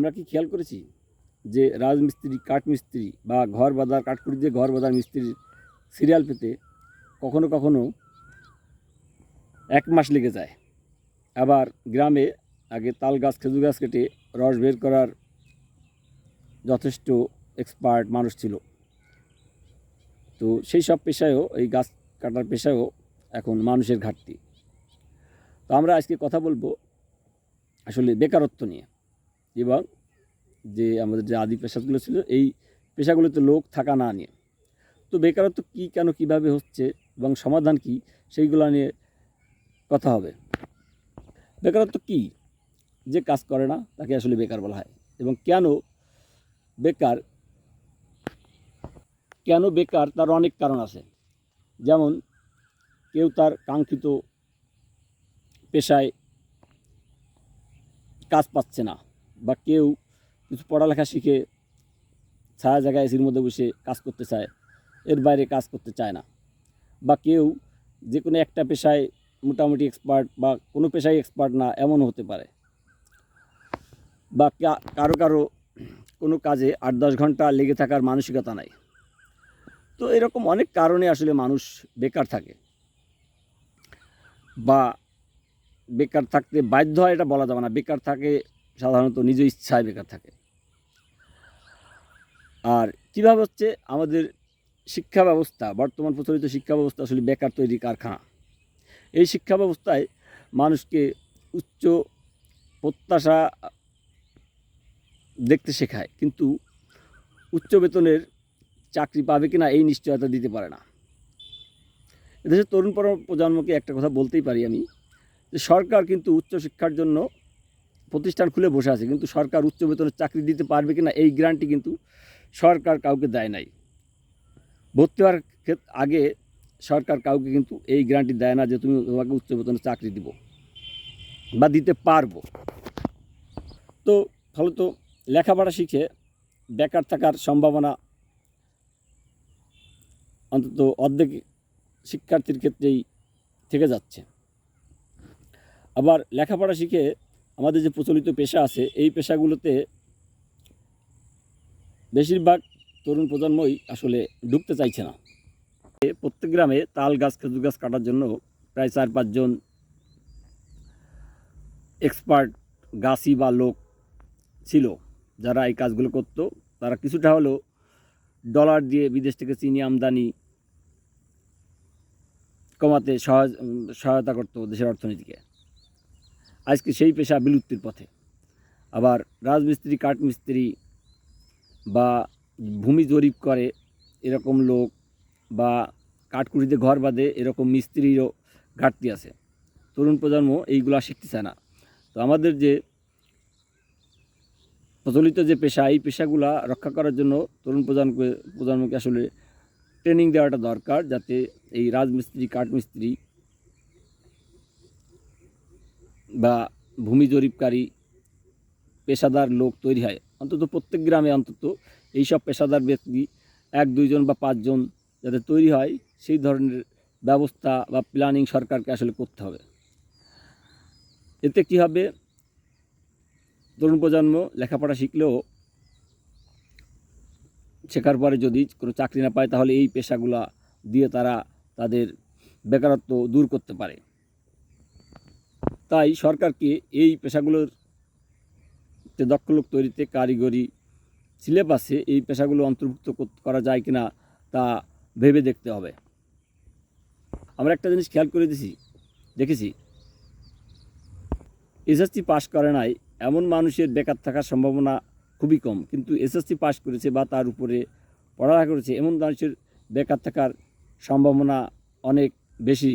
আমরা কি খেয়াল করেছি যে রাজমিস্ত্রি, কাঠমিস্ত্রি বা ঘর বাঁধার কাঠকুড়ি দিয়ে ঘর বাঁধার মিস্ত্রির সিরিয়াল পেতে কখনো কখনো 1 মাস লেগে যায়। আবার গ্রামে আগে তাল গাছ, খেজুর গাছ কেটে রস বের করার যথেষ্ট এক্সপার্ট মানুষ ছিল। তো সেই সব পেশায়ও, এই গাছ কাটার পেশায়ও এখন মানুষের ঘাটতি। তো আমরা আজকে কথা বলবো আসলে বেকারত্ব নিয়ে, এবং যে আমাদের যে আদি পেশাগুলো ছিল এই পেশাগুলোতে লোক থাকা না নিয়ে। তো বেকারত্ব কী, কেন, কীভাবে হচ্ছে এবং সমাধান কী, সেইগুলো নিয়ে কথা হবে। বেকারত্ব কী? যে কাজ করে না তাকে আসলে বেকার বলা হয়। এবং কেন বেকার তার অনেক কারণ আছে। যেমন কেউ তার কাঙ্ক্ষিত পেশায় কাজ পাচ্ছে না, বা কেউ কিছু পড়ালেখা শিখে ছায়া জায়গায় এসির মধ্যে বসে কাজ করতে চায়, এর বাইরে কাজ করতে চায় না, বা কেউ যে কোনো একটা পেশায় মোটামুটি এক্সপার্ট বা কোনো পেশায় এক্সপার্ট না এমনও হতে পারে, বা কারো কোনো কাজে 8-10 ঘন্টা লেগে থাকার মানসিকতা নাই। তো এরকম অনেক কারণে আসলে মানুষ বেকার থাকে, বা বেকার থাকতে বাধ্য হয় এটা বলা যাবে না। বেকার থাকে সাধারণত নিজ ইচ্ছায় বেকার থাকে। আর কীভাবে হচ্ছে আমাদের শিক্ষা ব্যবস্থা, বর্তমান প্রচলিত শিক্ষা ব্যবস্থা আসলে বেকার তৈরি কারখানা। এই শিক্ষা ব্যবস্থায় মানুষকে উচ্চ প্রত্যাশা দেখতে শেখায়, কিন্তু উচ্চ বেতনের চাকরি পাবে কিনা এই নিশ্চয়তা দিতে পারে না। এদেশের তরুণ প্রজন্মকে একটা কথা বলতেই পারি আমি, যে সরকার কিন্তু উচ্চশিক্ষার জন্য প্রতিষ্ঠান খুলে বসে আছে, কিন্তু সরকার উচ্চ বেতনের চাকরি দিতে পারবে কিনা এই গ্যারান্টি কিন্তু সরকার কাউকে দেয় নাই। ভর্তি হওয়ার আগে সরকার কাউকে কিন্তু এই গ্যারান্টি দেয় না যে তোমাকে উচ্চ বেতনের চাকরি দিব বা দিতে পারবো। তো ফলত লেখাপড়া শিখে বেকার থাকার সম্ভাবনা অন্তত অর্ধেক শিক্ষার্থীর ক্ষেত্রেই থেকে যাচ্ছে। আবার লেখাপড়া শিখে আমাদের যে প্রচলিত পেশা আছে এই পেশাগুলোতে বেশিরভাগ তরুণ প্রজন্মই আসলে ঢুকতে চাইছে না। প্রত্যেক গ্রামে তাল গাছ, খেজুর গাছ কাটার জন্য প্রায় 4-5 জন এক্সপার্ট গাছি বা লোক ছিল, যারা এই কাজগুলো করত। তারা কিছুটা হলেও ডলার দিয়ে বিদেশ থেকে চিনি আমদানি কমাতে সহায়তা করত দেশের অর্থনীতিকে। আজকে সেই পেশা বিলুপ্তির পথে। আবার রাজমিস্ত্রি, কাঠমিস্ত্রি বা ভূমি জরিপ করে এরকম লোক, বা কাঠকুড়িতে ঘর বাঁধে এরকম মিস্ত্রিরও ঘাটতি আছে। তরুণ প্রজন্ম এইগুলা শিখতে চায় না। তো আমাদের যে প্রচলিত যে পেশা, এই পেশাগুলা রক্ষা করার জন্য তরুণ প্রজন্মকে আসলে ট্রেনিং দেওয়াটা দরকার, যাতে এই রাজমিস্ত্রি, কাঠমিস্ত্রি বা ভূমি জরিপকারী পেশাদার লোক তৈরি হয়। অন্তত প্রত্যেক গ্রামে অন্তত এইসব পেশাদার ব্যক্তি 1-2 জন বা 5 জন যাতে তৈরি হয়, সেই ধরনের ব্যবস্থা বা প্ল্যানিং সরকারকে আসলে করতে হবে। এতে কী হবে, তরুণ প্রজন্ম লেখাপড়া শিখলেও শেখার পরে যদি কোনো চাকরি না পায়, তাহলে এই পেশাগুলা দিয়ে তারা তাদের বেকারত্ব দূর করতে পারে। তাই সরকারকে এই পেশাগুলোর দক্ষ লোক তৈরিতে কারিগরি সিলেবাসে এই পেশাগুলো অন্তর্ভুক্ত করা যায় কিনা তা ভেবে দেখতে হবে। আমরা একটা জিনিস খেয়াল করে দেখেছি, এসএসসি পাস করে নাই এমন মানুষের বেকার থাকার সম্ভাবনা খুবই কম, কিন্তু এসএসসি পাস করেছে বা তার উপরে পড়ালেখা করেছে এমন মানুষের বেকার থাকার সম্ভাবনা অনেক বেশি।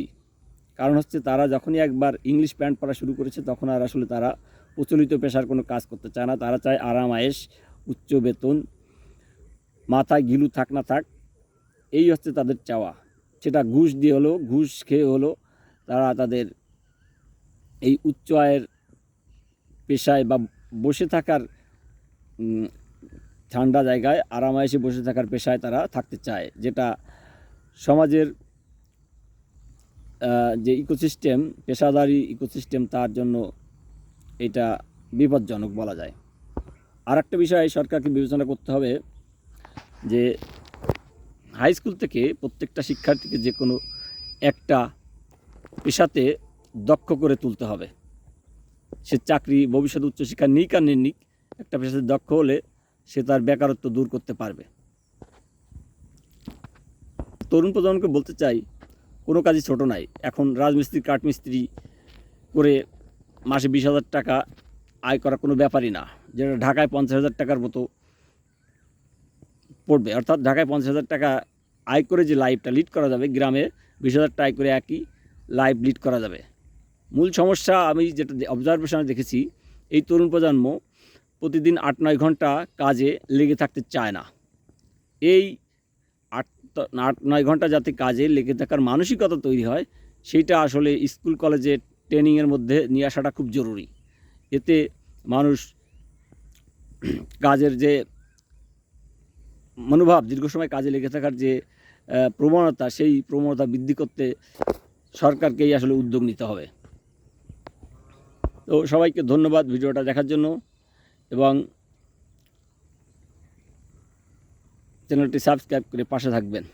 কারণ হচ্ছে তারা যখনই একবার ইংলিশ প্যান্ট পড়া শুরু করেছে, তখন আর আসলে তারা প্রচলিত পেশার কোনো কাজ করতে চায় না। তারা চায় আরাম আয়েশ, উচ্চ বেতন, মাথায় ঘিলু থাক না থাক, এই হচ্ছে তাদের চাওয়া। সেটা ঘুষ দিয়ে হলো, ঘুষ খেয়ে হলো, তারা তাদের এই উচ্চ আয়ের পেশায় বা বসে থাকার ঠান্ডা জায়গায় আরামায়েশে বসে থাকার পেশায় তারা থাকতে চায়, যেটা সমাজের যে ইকোসিস্টেম, পেশাদারি ইকোসিস্টেম, তার জন্য এটা বিপজ্জনক বলা যায়। আর একটা বিষয় সরকারকে বিবেচনা করতে হবে যে হাই স্কুল থেকে প্রত্যেকটা শিক্ষার্থীকে যে কোনো একটা পেশাতে দক্ষ করে তুলতে হবে। সে চাকরি ভবিষ্যতে উচ্চশিক্ষা নিক আর নিক, একটা পেশাতে দক্ষ হলে সে তার বেকারত্ব দূর করতে পারবে। তরুণ প্রজন্মকে বলতে চাই, কোনো কাজই ছোট নাই। এখন রাজমিস্ত্রি কাঠমিস্ত্রি করে মাসে 20,000 টাকা আয় করা কোনো ব্যাপারই না, যেটা ঢাকায় 50,000 টাকার মতো পড়বে। অর্থাৎ ঢাকায় 50,000 টাকা আয় করে যে লাইফটা লিড করা যাবে, গ্রামে 20,000 টাকা আয় করে একই লাইফ লিড করা যাবে। মূল সমস্যা আমি যেটা অবজারভেশনে দেখেছি, এই তরুণ প্রজন্ম প্রতিদিন 8-9 ঘন্টা কাজে লেগে থাকতে চায় না। এই 8-9 ঘন্টা যাতে কাজে লেগে থাকার মানসিকতা তৈরি হয়, সেইটা আসলে স্কুল কলেজে ট্রেনিংয়ের মধ্যে নিয়ে আসাটা খুব জরুরি। এতে মানুষ কাজের যে মনোভাব, দীর্ঘ সময় কাজে লেগে থাকার যে প্রবণতা, সেই প্রবণতা বৃদ্ধি করতে সরকারকেই আসলে উদ্যোগ নিতে হবে। তো সবাইকে ধন্যবাদ ভিডিওটা দেখার জন্য, এবং চ্যানেলটি সাবস্ক্রাইব করে পাশে থাকবেন।